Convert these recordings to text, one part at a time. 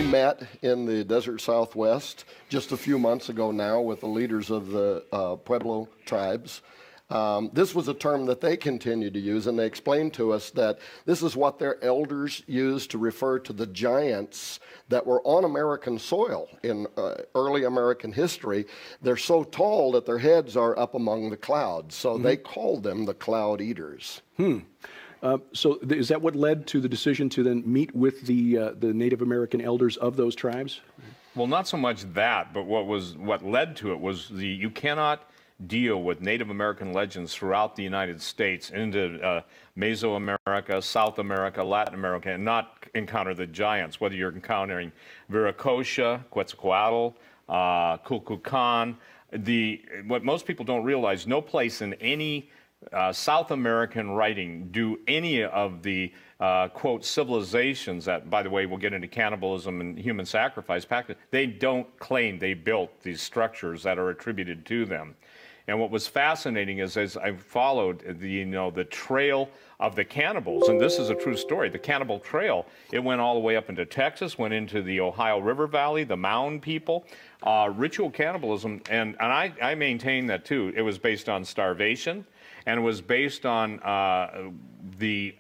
met in the desert Southwest just a few months ago now with the leaders of the Pueblo tribes. This was a term that they continue to use, and they explained to us that this is what their elders used to refer to the giants that were on American soil in early American history. They're so tall that their heads are up among the clouds, so they called them the cloud eaters. So is that what led to the decision to then meet with the Native American elders of those tribes? Well, not so much that, but what led to it was you cannot deal with Native American legends throughout the United States into Mesoamerica, South America, Latin America, and not encounter the giants, whether you're encountering Viracocha, Quetzalcoatl, Kukulkan. What most people don't realize, no place in any South American writing do any of the quote civilizations that, by the way, we'll get into cannibalism and human sacrifice. They don't claim they built these structures that are attributed to them. And what was fascinating is, as I followed the trail of the cannibals, and this is a true story, the cannibal trail, it went all the way up into Texas, went into the Ohio River Valley, the Mound people, ritual cannibalism, and I maintain that too. It was based on starvation, and it was based on the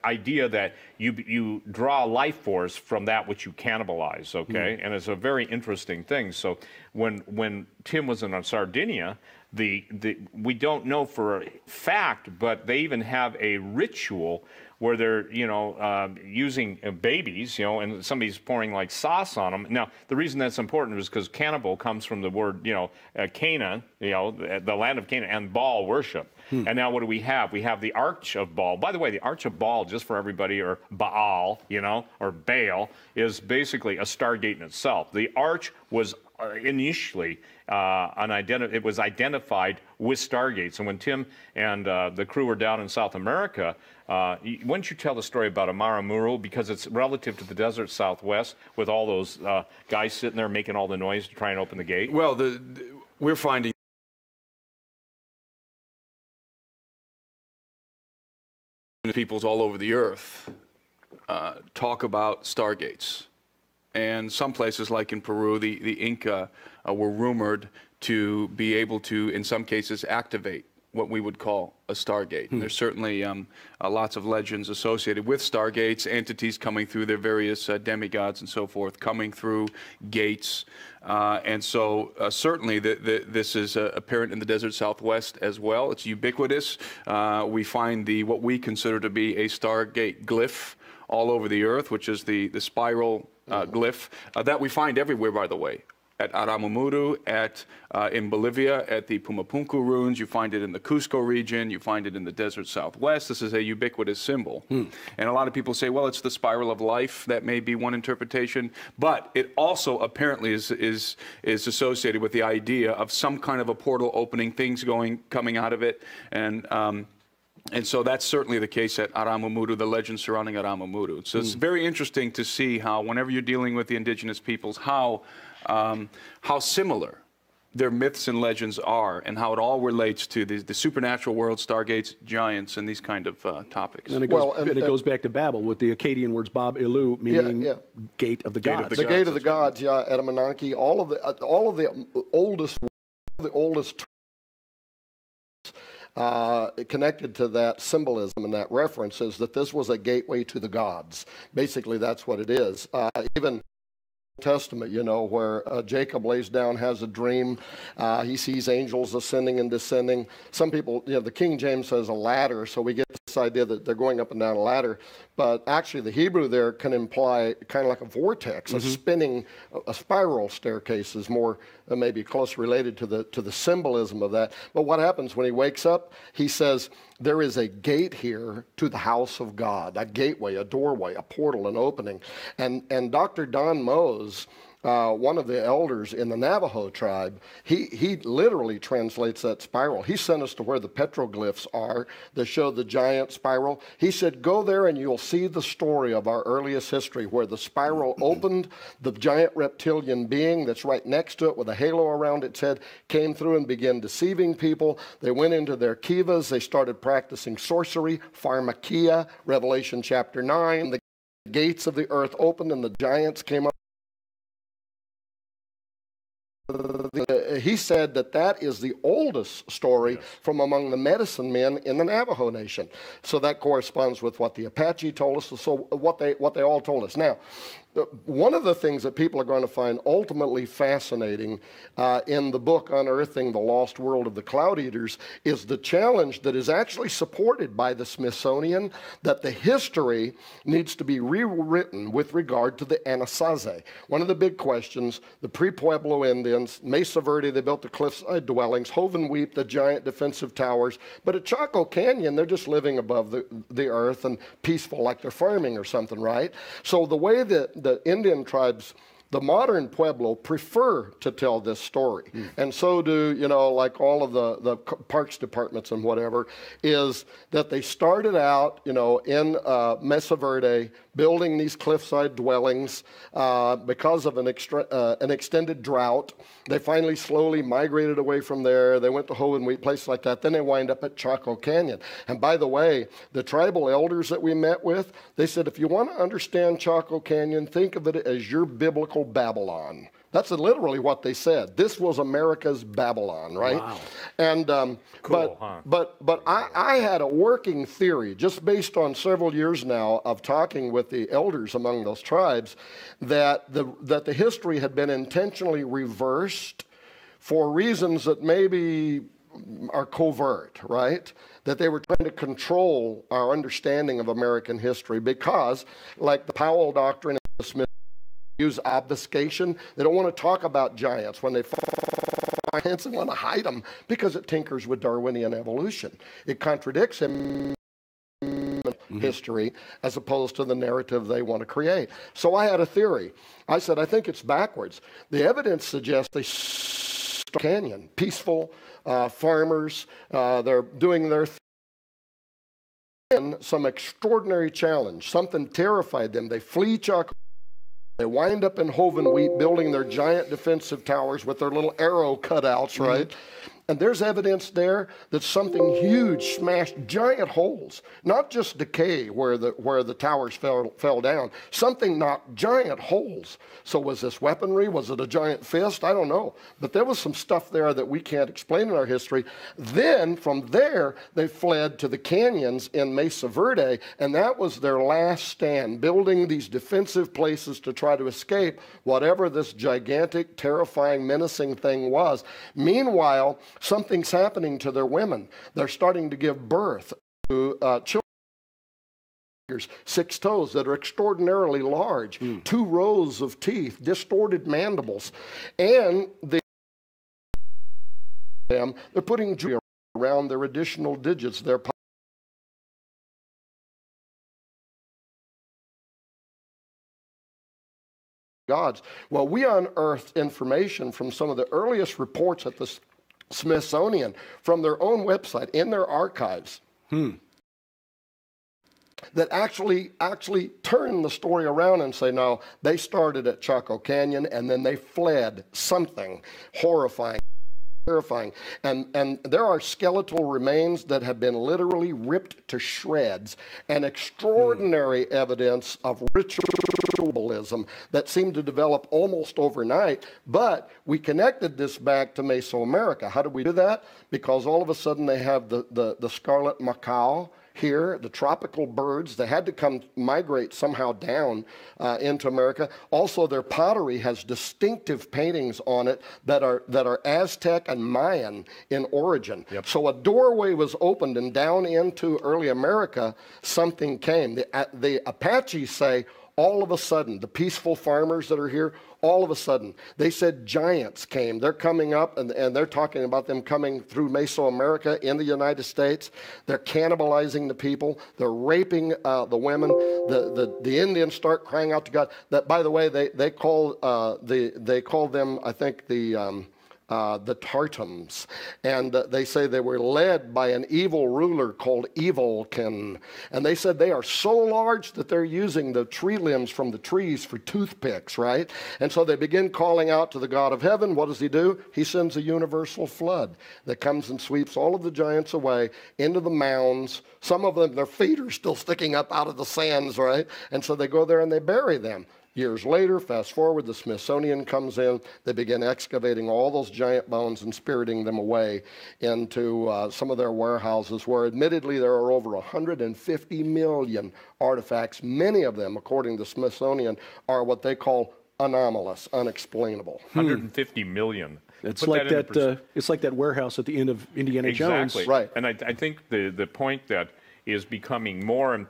idea that you draw life force from that which you cannibalize, okay? And it's a very interesting thing. So when Tim was in Sardinia, we don't know for a fact, but they even have a ritual where they're, using babies, and somebody's pouring like sauce on them. Now, the reason that's important is because cannibal comes from the word, Canaan, the land of Canaan, and Baal worship. And now what do we have? We have the Arch of Baal. By the way, the Arch of Baal, just for everybody, or Baal, or Baal, is basically a stargate in itself. The Arch was initially it was identified with stargates. And when Tim and the crew were down in South America, wouldn't you tell the story about Amaramuru, because it's relative to the desert Southwest, with all those guys sitting there making all the noise to try and open the gate? Well, we're finding peoples all over the earth talk about stargates. And some places, like in Peru, the Inca were rumored to be able to, in some cases, activate what we would call a stargate. And there's certainly lots of legends associated with stargates, entities coming through their various demigods and so forth, coming through gates. And so certainly this is apparent in the desert Southwest as well. It's ubiquitous. We find what we consider to be a stargate glyph all over the earth, which is the spiral glyph that we find everywhere, by the way. At Aramumuru, in Bolivia, at the Pumapunku ruins, you find it in the Cusco region, you find it in the desert Southwest. This is a ubiquitous symbol. And a lot of people say, well, it's the spiral of life. That may be one interpretation. But it also apparently is associated with the idea of some kind of a portal opening, things coming out of it. And so that's certainly the case at Aramumuru, the legend surrounding Aramumuru. So it's very interesting to see how, whenever you're dealing with the indigenous peoples, how similar their myths and legends are, and how it all relates to the supernatural world, stargates, giants, and these kind of topics. And it goes back to Babel with the Akkadian words Bab Ilu, meaning gate of the gods. The gate of the gods, Edamanaki, all of the oldest connected to that symbolism and that reference is that this was a gateway to the gods. Basically, that's what it is. Even Testament, where Jacob lays down, has a dream. He sees angels ascending and descending. Some people, the King James says a ladder, so we get this idea that they're going up and down a ladder. But actually, the Hebrew there can imply kind of like a vortex, a spinning, a spiral staircase is more maybe close related to the symbolism of that. But what happens when he wakes up? He says, there is a gate here to the house of God, a gateway, a doorway, a portal, an opening. And Dr. Don Mose, one of the elders in the Navajo tribe, he literally translates that spiral. He sent us to where the petroglyphs are that show the giant spiral. He said, go there and you'll see the story of our earliest history where the spiral opened, the giant reptilian being that's right next to it with a halo around its head came through and began deceiving people. They went into their kivas. They started practicing sorcery, pharmakia, Revelation chapter 9. The gates of the earth opened and the giants came up. he said that that is the oldest story from among the medicine men in the Navajo Nation. So that corresponds with what the Apache told us, so what they all told us. Now, one of the things that people are going to find ultimately fascinating in the book Unearthing the Lost World of the Cloud Eaters is the challenge that is actually supported by the Smithsonian, that the history needs to be rewritten with regard to the Anasazi. One of the big questions, the pre-Pueblo Indians, Mesa Verde, they built the cliffside dwellings, Hovenweep, the giant defensive towers, but at Chaco Canyon, they're just living above the earth and peaceful like they're farming or something, right? So the way that the Indian tribes, the modern Pueblo, prefer to tell this story. And so do, like all of the parks departments and whatever, is that they started out, in Mesa Verde, building these cliffside dwellings because of an extended drought. They finally slowly migrated away from there. They went to Hovenweep, places like that. Then they wind up at Chaco Canyon. And by the way, the tribal elders that we met with, they said, if you want to understand Chaco Canyon, think of it as your biblical Babylon. That's literally what they said. This was America's Babylon, right? Wow. And cool, but I had a working theory, just based on several years now of talking with the elders among those tribes, that the history had been intentionally reversed for reasons that maybe are covert, right? That they were trying to control our understanding of American history because, like the Powell Doctrine and the Smith use obfuscation. They don't want to talk about giants when they find giants and want to hide them because it tinkers with Darwinian evolution. It contradicts history as opposed to the narrative they want to create. So I had a theory. I said, I think it's backwards. The evidence suggests they canyon, peaceful farmers, they're doing their thing. Some extraordinary challenge, something terrified them. They flee Chaco. They wind up in Hovenweep building their giant defensive towers with their little arrow cutouts, right? And there's evidence there that something huge smashed giant holes, not just decay where the towers fell down. Something knocked giant holes. So was this weaponry? Was it a giant fist? I don't know. But there was some stuff there that we can't explain in our history. Then from there, they fled to the canyons in Mesa Verde, and that was their last stand, building these defensive places to try to escape whatever this gigantic, terrifying, menacing thing was. Meanwhile, something's happening to their women. They're starting to give birth to children. 6 toes that are extraordinarily large, 2 rows of teeth, distorted mandibles, and they're putting jewelry around their additional digits. Their gods. Well, we unearthed information from some of the earliest reports at the Smithsonian from their own website in their archives that actually turn the story around and say, no, they started at Chaco Canyon and then they fled. Something horrifying, terrifying. And there are skeletal remains that have been literally ripped to shreds, and extraordinary evidence of ritualism that seemed to develop almost overnight. But we connected this back to Mesoamerica. How did we do that? Because all of a sudden they have the scarlet macaw here, the tropical birds. They had to migrate somehow down into America. Also, their pottery has distinctive paintings on it that are Aztec and Mayan in origin. Yep. So a doorway was opened, and down into early America, something came. The Apaches say, all of a sudden, the peaceful farmers that are here, all of a sudden, they said giants came. They're coming up, and they're talking about them coming through Mesoamerica in the United States. They're cannibalizing the people. They're raping the women. The Indians start crying out to God. That, by the way, they call them, I think, the Tartums, and they say they were led by an evil ruler called Evilkin, and they said they are so large that they're using the tree limbs from the trees for toothpicks, right? And so they begin calling out to the God of heaven. What does he do? He sends a universal flood that comes and sweeps all of the giants away into the mounds. Some of them, their feet are still sticking up out of the sands, right? And so they go there and they bury them. Years later, fast forward, the Smithsonian comes in. They begin excavating all those giant bones and spiriting them away into some of their warehouses, where admittedly there are over 150 million artifacts. Many of them, according to the Smithsonian, are what they call anomalous, unexplainable. 150 million. It's Put like that into it's like that warehouse at the end of Indiana Jones. Exactly. Right. And I think the point that is becoming more, and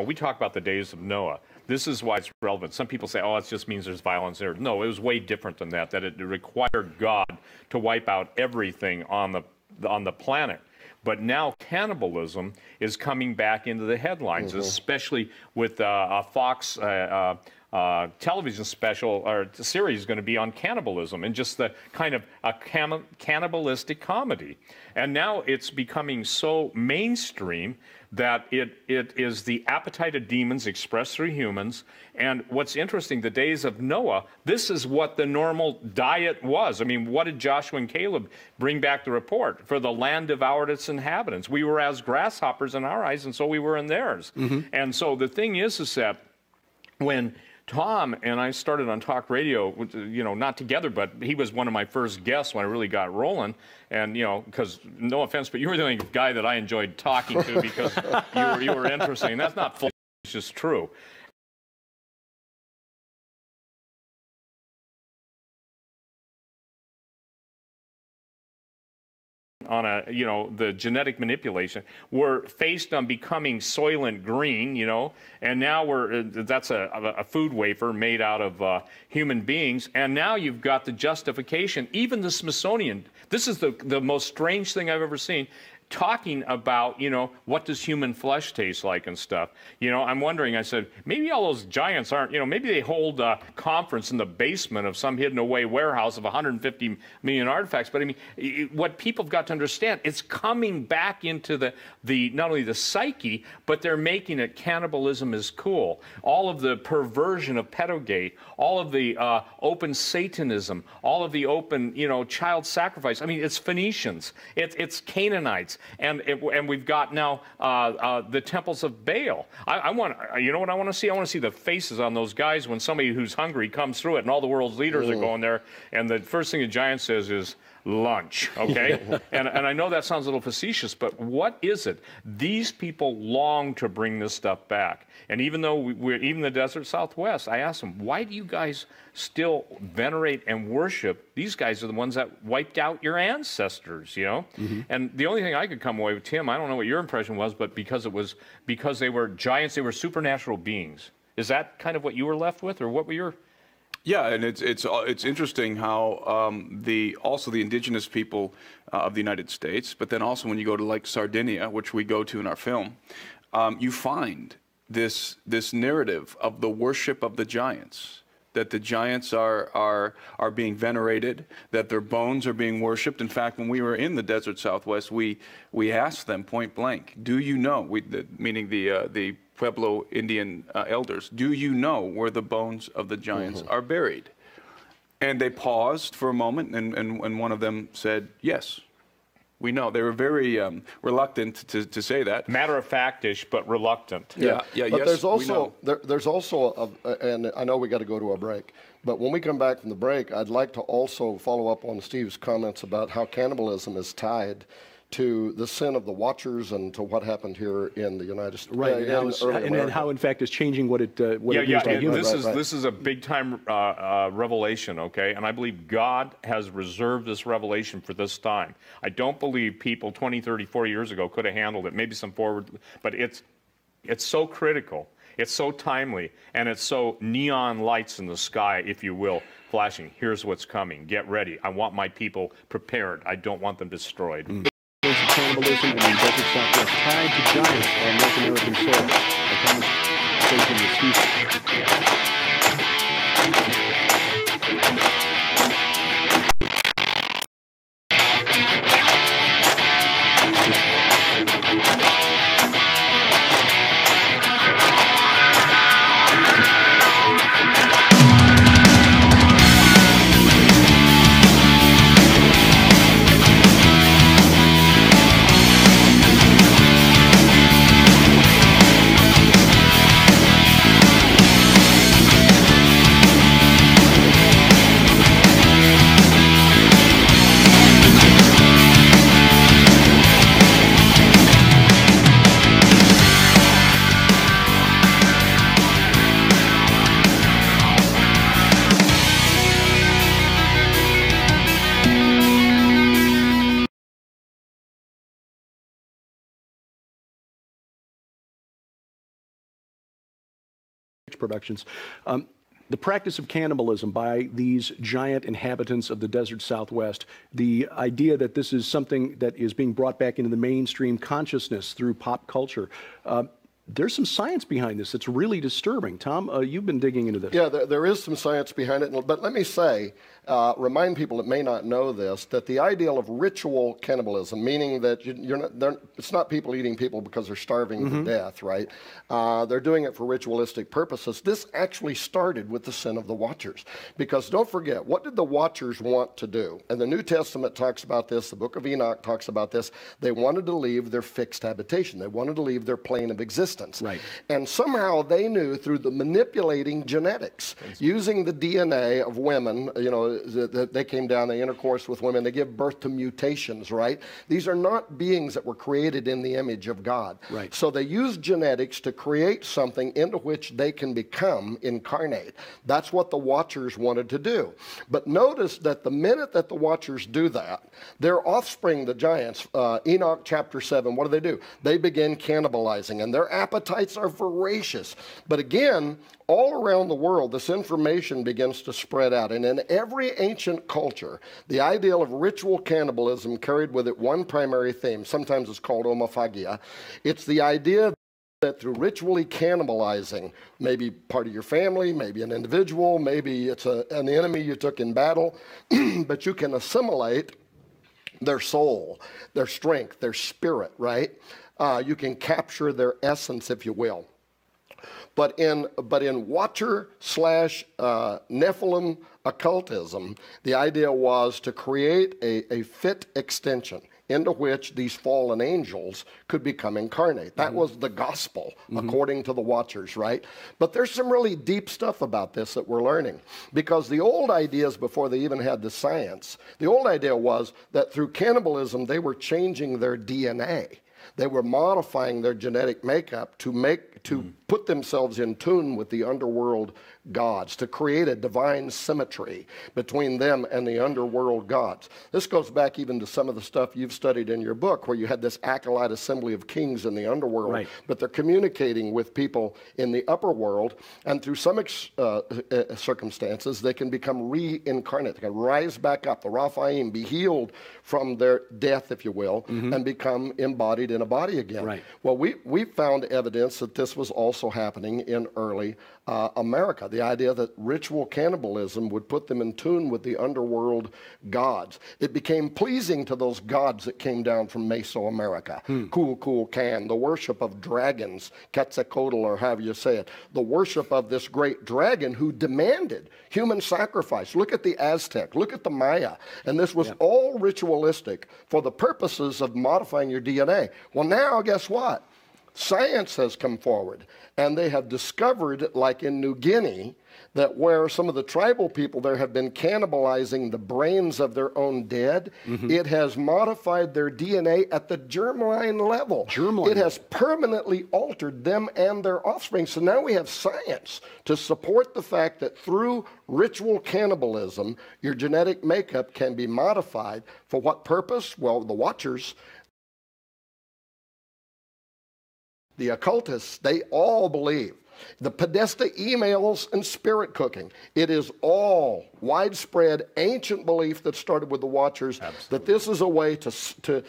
we talk about the days of Noah. This is why it's relevant. Some people say, oh, it just means there's violence there. No, it was way different than that, that it required God to wipe out everything on the planet. But now cannibalism is coming back into the headlines, especially with a Fox television special or series going to be on cannibalism and just the kind of a cannibalistic comedy. And now it's becoming so mainstream that it is the appetite of demons expressed through humans. And what's interesting, the days of Noah, this is what the normal diet was. I mean, what did Joshua and Caleb bring back the report? For the land devoured its inhabitants. We were as grasshoppers in our eyes, and so we were in theirs. And so the thing is that when Tom and I started on talk radio, not together, but he was one of my first guests when I really got rolling. And, because no offense, but you were the only guy that I enjoyed talking to because you were interesting. And that's not full, it's just true. On the genetic manipulation, we're faced on becoming Soylent Green, and now that's a food wafer made out of human beings, and now you've got the justification, even the Smithsonian, this is the most strange thing I've ever seen, talking about, what does human flesh taste like and stuff. I'm wondering, I said, maybe all those giants aren't, maybe they hold a conference in the basement of some hidden away warehouse of 150 million artifacts. But I mean, what people have got to understand, it's coming back into the not only the psyche, but they're making it cannibalism is cool. All of the perversion of pedogate, all of the open Satanism, all of the open, child sacrifice. I mean, it's Phoenicians, it's Canaanites. And we've got now the temples of Baal. I want, what I want to see? I want to see the faces on those guys when somebody who's hungry comes through it, and all the world's leaders are going there, and the first thing the giant says is lunch. Okay, and I know that sounds a little facetious, but what is it? These people long to bring this stuff back, and even though we're even the desert Southwest, I asked them, why do you guys still venerate and worship? These guys are the ones that wiped out your ancestors, And the only thing I could come away with, Tim, I don't know what your impression was, but because they were giants, they were supernatural beings. Is that kind of what you were left with, or what were your? Yeah, and it's interesting how also the indigenous people of the United States, but then also when you go to like Sardinia, which we go to in our film, you find this narrative of the worship of the giants. That the giants are being venerated, that their bones are being worshipped. In fact, when we were in the desert Southwest, we asked them point blank, "Do you know?" Meaning the Pueblo Indian elders, "Do you know where the bones of the giants are buried?" And they paused for a moment, and one of them said, "Yes, we know." They were very reluctant to say that. Matter of factish, but reluctant. Yeah. But Yes, there's also, and I know we got to go to a break, but when we come back from the break, I'd like to also follow up on Steve's comments about how cannibalism is tied to the sin of the Watchers and to what happened here in the United States. Right, and how in fact it's changing what it means to humans. This is a big time revelation, okay? And I believe God has reserved this revelation for this time. I don't believe people 20, 30, 40 years ago could have handled it. Maybe some forward, but it's so critical. It's so timely, and it's so neon lights in the sky, if you will, flashing. Here's what's coming. Get ready. I want my people prepared. I don't want them destroyed. Cannibalism and the desert Southwest tied to giants on North American soil. A conversation with Steve. Church Productions. The practice of cannibalism by these giant inhabitants of the desert Southwest, the idea that this is something that is being brought back into the mainstream consciousness through pop culture, there's some science behind this that's really disturbing. Tom, you've been digging into this. Yeah, there is some science behind it. But let me say, remind people that may not know this, that the ideal of ritual cannibalism, meaning that it's not people eating people because they're starving to death, right? They're doing it for ritualistic purposes. This actually started with the sin of the Watchers. Because don't forget, what did the Watchers want to do? And the New Testament talks about this, the book of Enoch talks about this. They wanted to leave their fixed habitation. They wanted to leave their plane of existence. Right. And somehow they knew through the manipulating genetics, using the DNA of women, they came down, they intercourse with women, they give birth to mutations, right? These are not beings that were created in the image of God. Right. So they use genetics to create something into which they can become incarnate. That's what the Watchers wanted to do. But notice that the minute that the Watchers do that, their offspring, the giants, Enoch chapter 7, what do? They begin cannibalizing, and their appetites are voracious. But again, all around the world, this information begins to spread out. And in every ancient culture, the ideal of ritual cannibalism carried with it one primary theme. Sometimes it's called homophagia. It's the idea that through ritually cannibalizing, maybe part of your family, maybe an individual, maybe it's an enemy you took in battle, but you can assimilate their soul, their strength, their spirit, right? You can capture their essence, if you will. But in Watcher / Nephilim occultism, the idea was to create a fit extension into which these fallen angels could become incarnate. That was the gospel, according to the Watchers, right? But there's some really deep stuff about this that we're learning. Because the old ideas, before they even had the science, the old idea was that through cannibalism, they were changing their DNA. They were modifying their genetic makeup to put themselves in tune with the underworld gods, to create a divine symmetry between them and the underworld gods. This goes back even to some of the stuff you've studied in your book, where you had this acolyte assembly of kings in the underworld, right. But they're communicating with people in the upper world, and through some circumstances, they can become reincarnate. They can rise back up, the Raphaim, be healed from their death, if you will, and become embodied in a body again. Right. Well, we found evidence that this was also happening in early America. The idea that ritual cannibalism would put them in tune with the underworld gods. It became pleasing to those gods that came down from Mesoamerica. Kukulkan, the worship of dragons, Quetzalcoatl, or however you say it. The worship of this great dragon who demanded human sacrifice. Look at the Aztec, look at the Maya. And this was all ritualistic for the purposes of modifying your DNA. Well, now, guess what? Science has come forward, and they have discovered, like in New Guinea, that where some of the tribal people there have been cannibalizing the brains of their own dead, it has modified their DNA at the germline level. It has permanently altered them and their offspring. So now we have science to support the fact that through ritual cannibalism, your genetic makeup can be modified. For what purpose? Well, the Watchers, the occultists, they all believe. The Podesta emails and spirit cooking. It is all widespread ancient belief that started with the Watchers. Absolutely. That this is a way to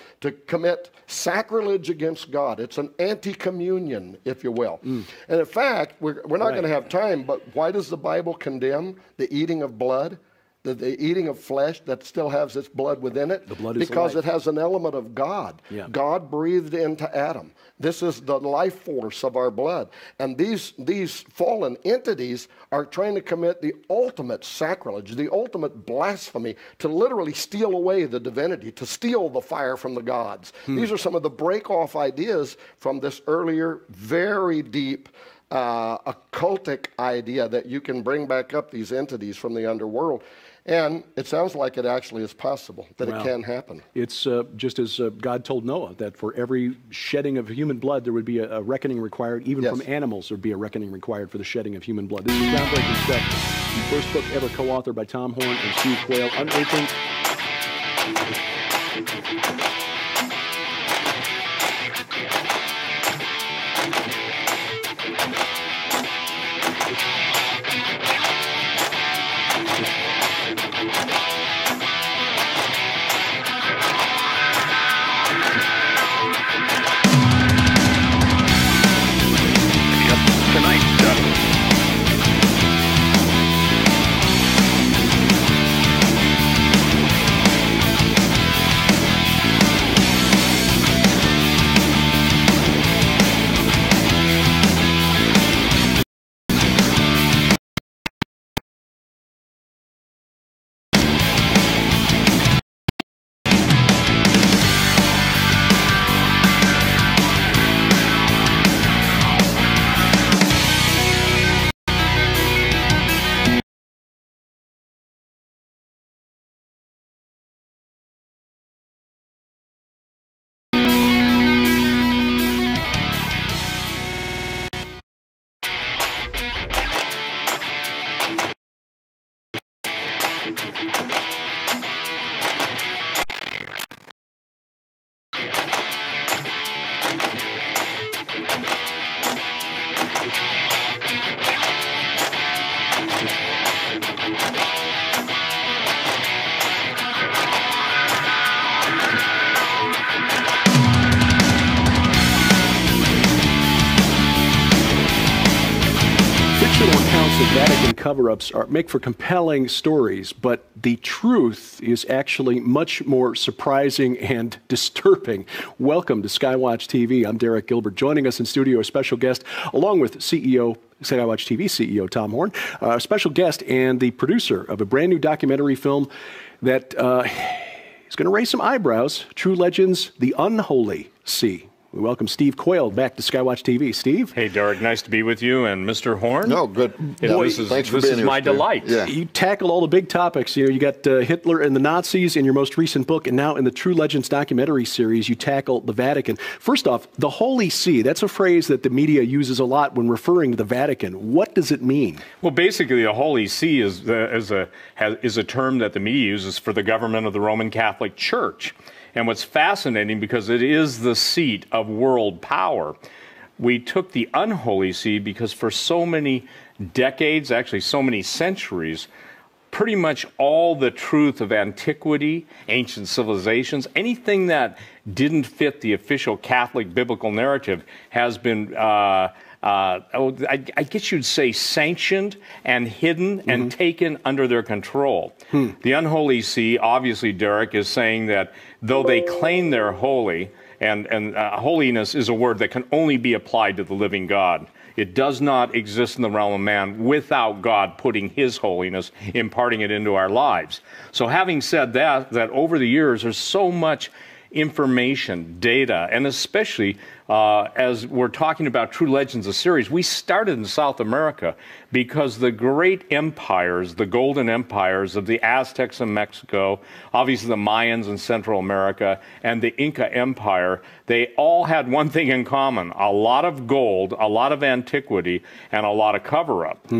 commit sacrilege against God. It's an anti-communion, if you will. And in fact, we're not going to have time, but why does the Bible condemn the eating of blood? The eating of flesh that still has its blood within it? The blood is because life. It has an element of God. Yeah. God breathed into Adam. This is the life force of our blood. And these fallen entities are trying to commit the ultimate sacrilege, the ultimate blasphemy, to literally steal away the divinity, to steal the fire from the gods. These are some of the break-off ideas from this earlier, very deep occultic idea that you can bring back up these entities from the underworld. And it sounds like it actually is possible, that it can happen. It's just as God told Noah, that for every shedding of human blood, there would be a reckoning required. Even from animals, there would be a reckoning required for the shedding of human blood. This is groundbreaking stuff. The first book ever co-authored by Tom Horn and Steve Quayle, Unearthing. sensational accounts of Vatican cover-ups make for compelling stories, but the truth is actually much more surprising and disturbing. Welcome to Skywatch TV. I'm Derek Gilbert. Joining us in studio, a special guest, along with Skywatch TV CEO Tom Horn, a special guest and the producer of a brand new documentary film that is going to raise some eyebrows. True Legends, The Unholy Sea. We welcome Steve Quayle back to Skywatch TV. Steve? Hey, Derek, nice to be with you. And Mr. Horn? No, good. Thanks for being here, my delight. Yeah. You tackle all the big topics. You got Hitler and the Nazis in your most recent book, and now in the True Legends documentary series, you tackle the Vatican. First off, the Holy See, that's a phrase that the media uses a lot when referring to the Vatican. What does it mean? Well, basically, the Holy See is a term that the media uses for the government of the Roman Catholic Church. And what's fascinating, because it is the seat of world power, we took the unholy see because for so many decades, actually so many centuries, pretty much all the truth of antiquity, ancient civilizations, anything that didn't fit the official Catholic biblical narrative has been I guess you'd say sanctioned and hidden and taken under their control. The unholy see, obviously, Derek, is saying that though they claim they're holy, and holiness is a word that can only be applied to the living God. It does not exist in the realm of man without God putting his holiness, imparting it into our lives. So having said that over the years, there's so much information, data, and especially as we're talking about True Legends, a series, we started in South America because the great empires, the golden empires of the Aztecs in Mexico, obviously the Mayans in Central America, and the Inca Empire, they all had one thing in common: a lot of gold, a lot of antiquity, and a lot of cover-up.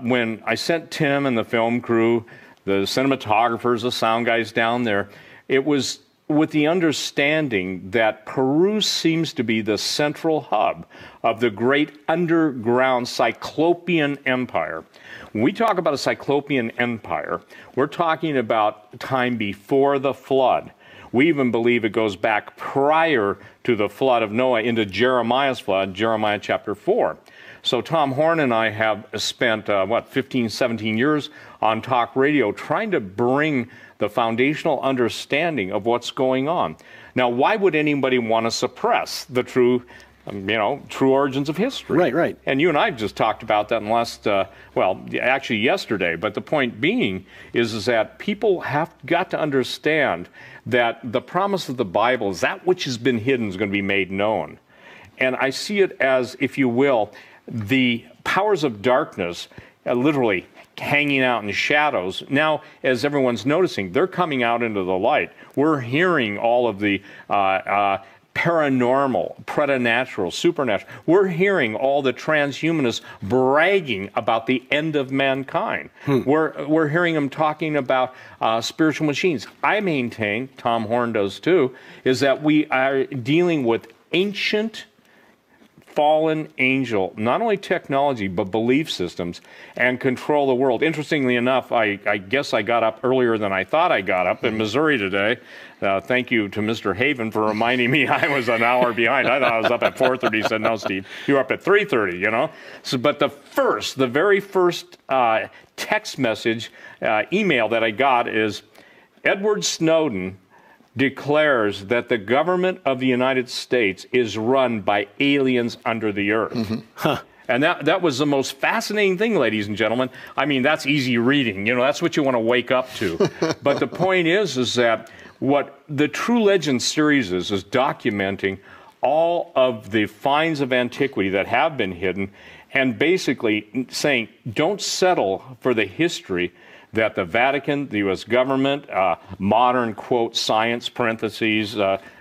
When I sent Tim and the film crew, the cinematographers, the sound guys down there, it was with the understanding that Peru seems to be the central hub of the great underground Cyclopean Empire. When we talk about a Cyclopean Empire, we're talking about time before the flood. We even believe it goes back prior to the flood of Noah into Jeremiah's flood, Jeremiah chapter 4. So Tom Horn and I have spent, 15, 17 years on talk radio trying to bring the foundational understanding of what's going on. Now, why would anybody want to suppress the true origins of history? Right, right. And you and I just talked about that in the last, actually yesterday. But the point being is that people have got to understand that the promise of the Bible is that which has been hidden is going to be made known. And I see it as, if you will, the powers of darkness literally hanging out in shadows. Now, as everyone's noticing, they're coming out into the light. We're hearing all of the paranormal, preternatural, supernatural. We're hearing all the transhumanists bragging about the end of mankind. We're hearing them talking about spiritual machines. I maintain, Tom Horn does too, is that we are dealing with ancient fallen angel, not only technology, but belief systems, and control the world. Interestingly enough, I guess I got up earlier than I thought I got up in Missouri today. Thank you to Mr. Haven for reminding me I was an hour behind. I thought I was up at 4:30. He said, no, Steve, you're up at 3:30, you know? So, but the very first text message, email that I got is, Edward Snowden declares that the government of the United States is run by aliens under the earth. And that was the most fascinating thing, ladies and gentlemen. I mean, that's easy reading. You know, that's what you want to wake up to. But the point is that what the True Legends series is documenting all of the finds of antiquity that have been hidden, and basically saying, don't settle for the history that the Vatican, the U.S. government, modern, quote, science, parentheses,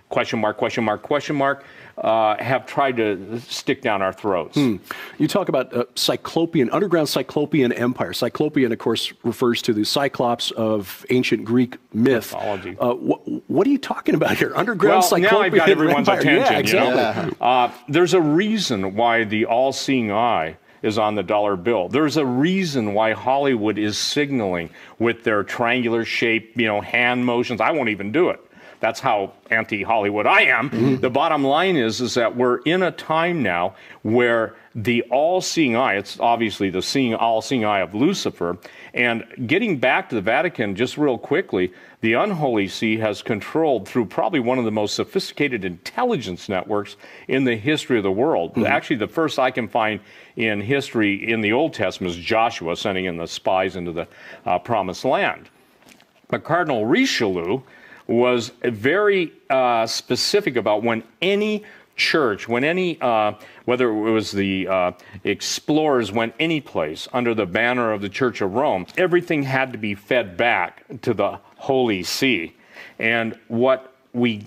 question mark, question mark, question mark, have tried to stick down our throats. You talk about underground Cyclopean Empire. Cyclopean, of course, refers to the Cyclops of ancient Greek myth. Mythology. What are you talking about here? Underground Cyclopean now I've got everyone's Empire. attention. Yeah, exactly. You know? There's a reason why the all-seeing eye is on the dollar bill. There's a reason why Hollywood is signaling with their triangular shape, hand motions. I won't even do it. that's how anti-Hollywood I am. The bottom line is that we're in a time now where the all-seeing eye, it's obviously the all-seeing eye of Lucifer, and getting back to the Vatican just real quickly, the unholy see has controlled through probably one of the most sophisticated intelligence networks in the history of the world. Actually, the first I can find in history in the Old Testament is Joshua sending in the spies into the promised land. But Cardinal Richelieu was very specific about when any church, when any, whether it was the explorers went any place under the banner of the Church of Rome, everything had to be fed back to the Holy See. And what we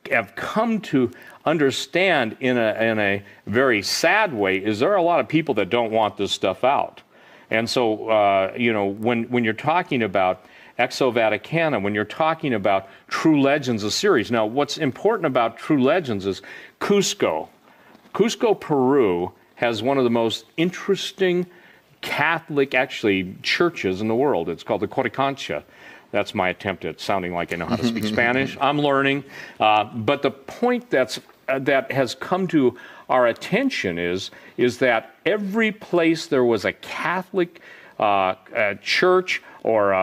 have come to understand in a very sad way is there are a lot of people that don't want this stuff out. And so, you know, when you're talking about Exo Vaticana, when you're talking about True Legends, a series. Now, what's important about True Legends is Cusco, Peru has one of the most interesting Catholic, actually, churches in the world. It's called the Coricancha. That's my attempt at sounding like I know how to speak Spanish. I'm learning. But the point that has come to our attention is that every place there was a Catholic church or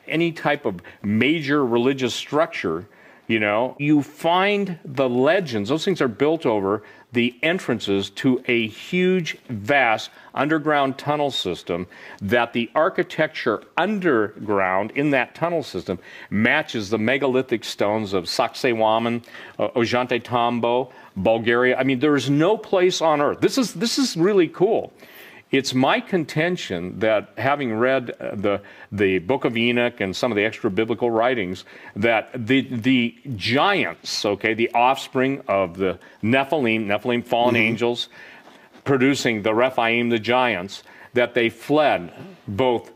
any type of major religious structure, you know, you find the legends. Those things are built over the entrances to a huge, vast underground tunnel system that the architecture underground in that tunnel system matches the megalithic stones of Sacsayhuaman, Ollantaytambo, Bulgaria. I mean, there is no place on earth. This is really cool. It's my contention that, having read the Book of Enoch and some of the extra biblical writings, that the giants, okay, the offspring of the Nephilim, fallen angels, producing the Rephaim, the giants, that they fled both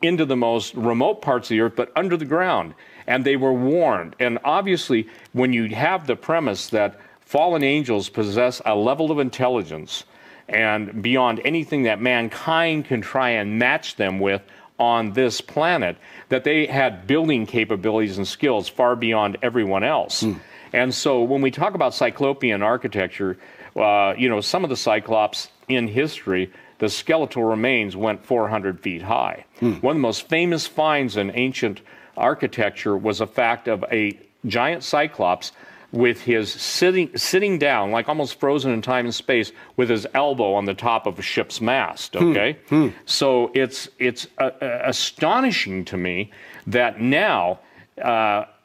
into the most remote parts of the earth, but under the ground, and they were warned. And obviously, when you have the premise that fallen angels possess a level of intelligence and beyond anything that mankind can try and match them with on this planet, that they had building capabilities and skills far beyond everyone else. And so when we talk about Cyclopean architecture, you know, some of the Cyclops in history, the skeletal remains went 400 feet high. One of the most famous finds in ancient architecture was a fact of a giant Cyclops with his sitting down, like almost frozen in time and space, with his elbow on the top of a ship's mast, okay? So it's astonishing to me that now,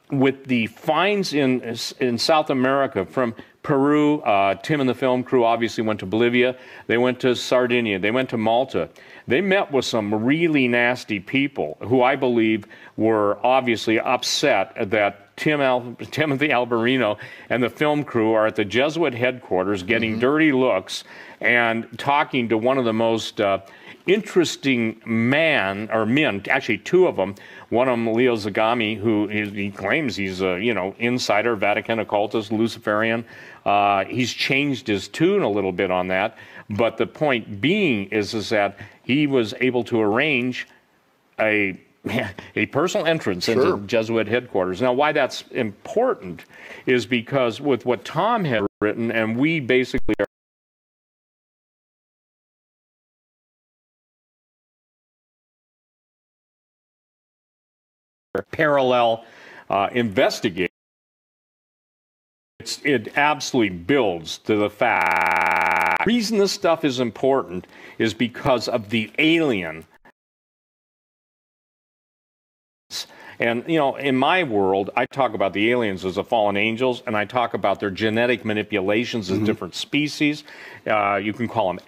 with the finds in South America from Peru, Tim and the film crew obviously went to Bolivia, they went to Sardinia, they went to Malta. They met with some really nasty people who I believe were obviously upset that Timothy Alberino and the film crew are at the Jesuit headquarters getting dirty looks and talking to one of the most interesting men, actually two of them. One of them, Leo Zagami, who he claims he's a insider, Vatican occultist, Luciferian. He's changed his tune a little bit on that. But the point being is that he was able to arrange a personal entrance into Jesuit headquarters. Now, why that's important is because with what Tom had written, and we basically are parallel investigating, it absolutely builds to the fact. The reason this stuff is important is because of the alien. And, you know, in my world, I talk about the aliens as the fallen angels, and I talk about their genetic manipulations as different species. You can call them